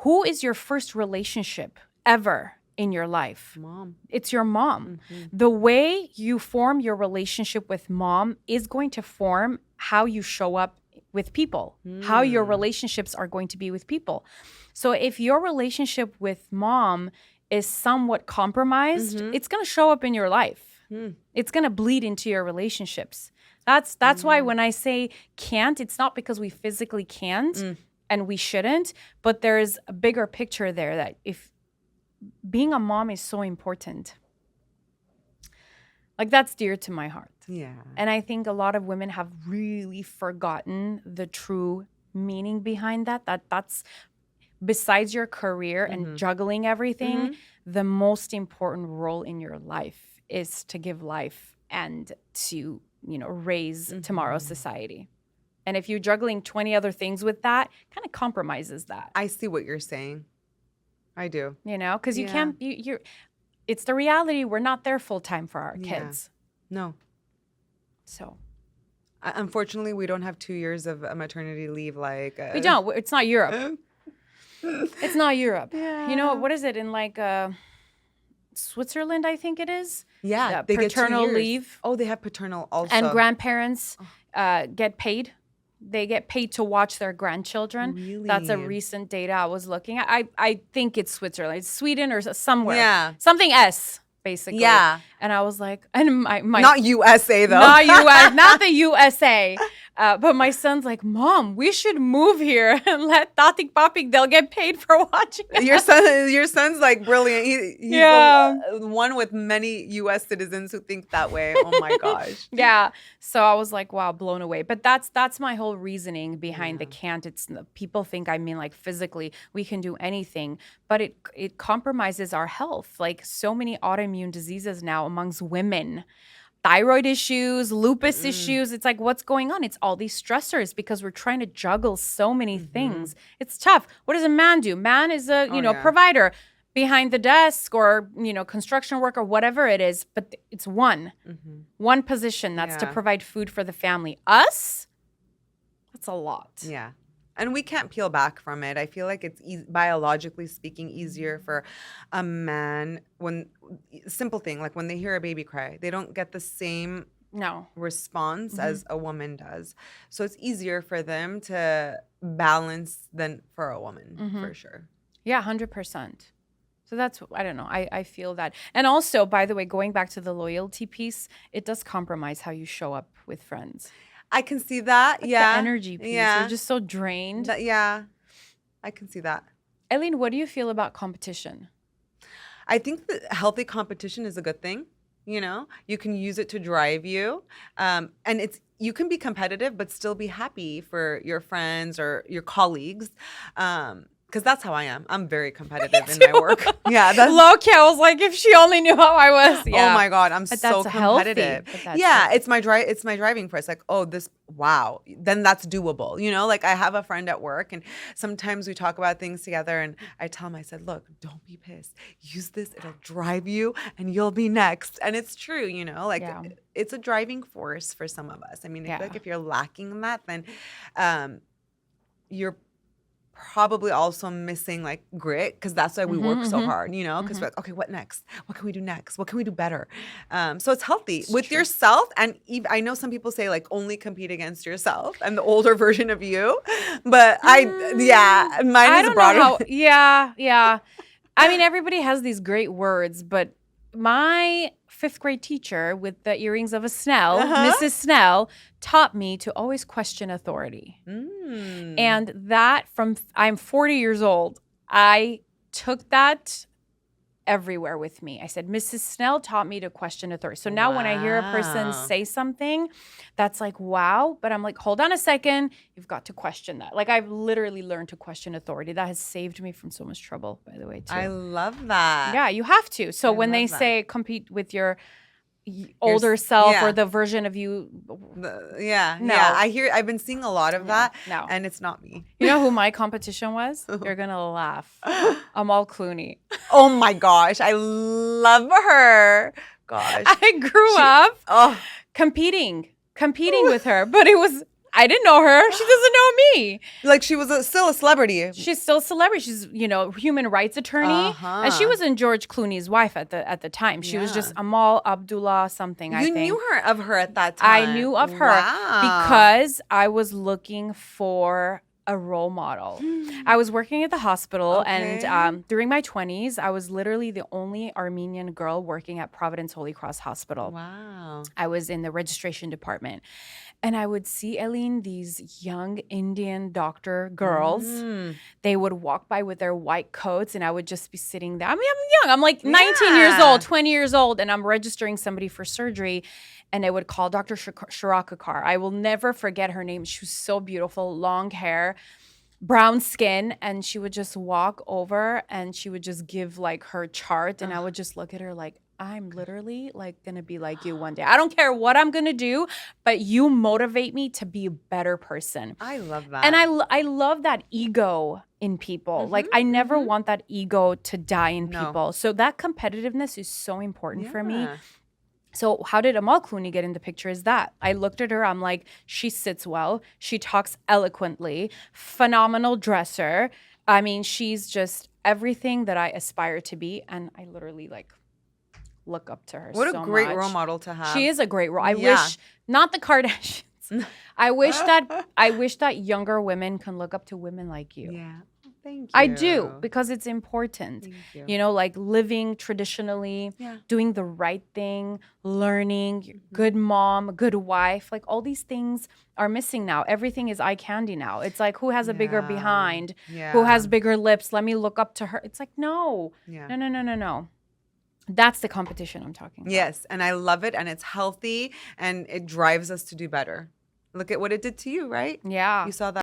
who is your first relationship ever in your life? Mom. It's your mom. Mm-hmm. The way you form your relationship with mom is going to form how you show up with people, how your relationships are going to be with people. So if your relationship with mom is somewhat compromised, it's going to show up in your life. It's going to bleed into your relationships. That's why when I say can't, it's not because we physically can't and we shouldn't, but there's a bigger picture there that if being a mom is so important. Like that's dear to my heart. Yeah. And I think a lot of women have really forgotten the true meaning behind that. That's besides your career and juggling everything, the most important role in your life is to give life and to, raise tomorrow's society. And if you're juggling 20 other things with that, kind of compromises that. I see what you're saying. I do. Because you can't, it's the reality. We're not there full time for our kids. No. So. Unfortunately, we don't have 2 years of maternity leave we don't. It's not Europe. It's not Europe. Yeah. What is it in Switzerland, I think it is? Yeah. They paternal get 2 years. leave. Oh, they have paternal also. And grandparents get paid. They get paid to watch their grandchildren. Really? That's a recent data I was looking at. I think it's Switzerland. It's Sweden or somewhere. Yeah. Something S, basically. Yeah. And I was like, and my not USA though. Not US, not the USA. But my son's like, Mom, we should move here and let Tatik Papik, they'll get paid for watching us. Your son's like brilliant. He's the one with many US citizens who think that way. Oh my gosh. Yeah. So I was like, wow, blown away. But that's my whole reasoning behind the can't. It's people think I mean like physically we can do anything, but it compromises our health. Like so many autoimmune diseases now amongst women. Thyroid issues, lupus issues. It's like, what's going on? It's all these stressors because we're trying to juggle so many things. It's tough. What does a man do? Man is a, provider behind the desk or, construction worker, whatever it is. But it's one position that's to provide food for the family. Us, that's a lot. Yeah. And we can't peel back from it. I feel like it's biologically speaking easier for a man simple thing, like when they hear a baby cry, they don't get the same response as a woman does. So it's easier for them to balance than for a woman, for sure. Yeah, 100%. So that's, I don't know, I feel that. And also, by the way, going back to the loyalty piece, it does compromise how you show up with friends. I can see that. Like the energy piece. Yeah. You're just so drained. I can see that. Eileen, what do you feel about competition? I think that healthy competition is a good thing. You can use it to drive you. And you can be competitive, but still be happy for your friends or your colleagues. Because that's how I am. I'm very competitive in my work. Yeah. Low-key, I was like, if she only knew how I was. Yeah. Oh my God, I'm so competitive. Healthy. It's my driving force. Like, wow, then that's doable. Like I have a friend at work and sometimes we talk about things together and I tell him, I said, look, don't be pissed. Use this, it'll drive you and you'll be next. And it's true, it's a driving force for some of us. I mean, I feel like if you're lacking in that, then you're probably also missing like grit because that's why we work so hard, because we're like, okay, what next? What can we do next? What can we do better? So it's healthy with yourself. And I know some people say like only compete against yourself and the older version of you, but mine is broader. Yeah. I mean, everybody has these great words, but my 5th grade teacher with the earrings of a Snell, Mrs. Snell, taught me to always question authority. And that I'm 40 years old, I took that everywhere with me. I said, Mrs. Snell taught me to question authority. So now when I hear a person say something that's like, wow, but I'm like, hold on a second, you've got to question that. Like I've literally learned to question authority. That has saved me from so much trouble, by the way, too. I love that. Yeah, you have to. So when they say compete with your older self or the version of you. I've been seeing a lot of that and it's not me. You know who my competition was? You're gonna laugh. Amal Clooney. Oh my gosh, I love her. Gosh, I grew up competing with her, but it was I didn't know her. She doesn't know me. Like she was still a celebrity. She's still a celebrity. She's, human rights attorney. And she wasn't George Clooney's wife at the time. She was just Amal Abdullah something, I think. You knew of her at that time. I knew of her because I was looking for a role model. I was working at the hospital and during my 20s, I was literally the only Armenian girl working at Providence Holy Cross Hospital. Wow. I was in the registration department. And I would see, Eileen, these young Indian doctor girls. They would walk by with their white coats and I would just be sitting there. I mean, I'm young. I'm like 19 years old, 20 years old, and I'm registering somebody for surgery. And they would call Dr. Shirakakar. I will never forget her name. She was so beautiful, long hair, brown skin. And she would just walk over and she would just give like her chart. And I would just look at her like, I'm literally like going to be like you one day. I don't care what I'm going to do, but you motivate me to be a better person. I love that. And I love that ego in people. Like I never want that ego to die in people. So that competitiveness is so important for me. So how did Amal Clooney get in the picture is that I looked at her, I'm like, she sits well, she talks eloquently, phenomenal dresser. I mean, she's just everything that I aspire to be. And I literally like look up to her so much. What a great role model to have. She is a great role. I wish, not the Kardashians. I wish that younger women can look up to women like you. Yeah. Thank you. I do, because it's important. Thank you. Like living traditionally, doing the right thing, learning, good mom, good wife. Like all these things are missing now. Everything is eye candy now. It's like, who has a bigger behind? Who has bigger lips? Let me look up to her. It's like, no. No. That's the competition I'm talking about. Yes, and I love it, and it's healthy, and it drives us to do better. Look at what it did to you, right? Yeah. You saw that.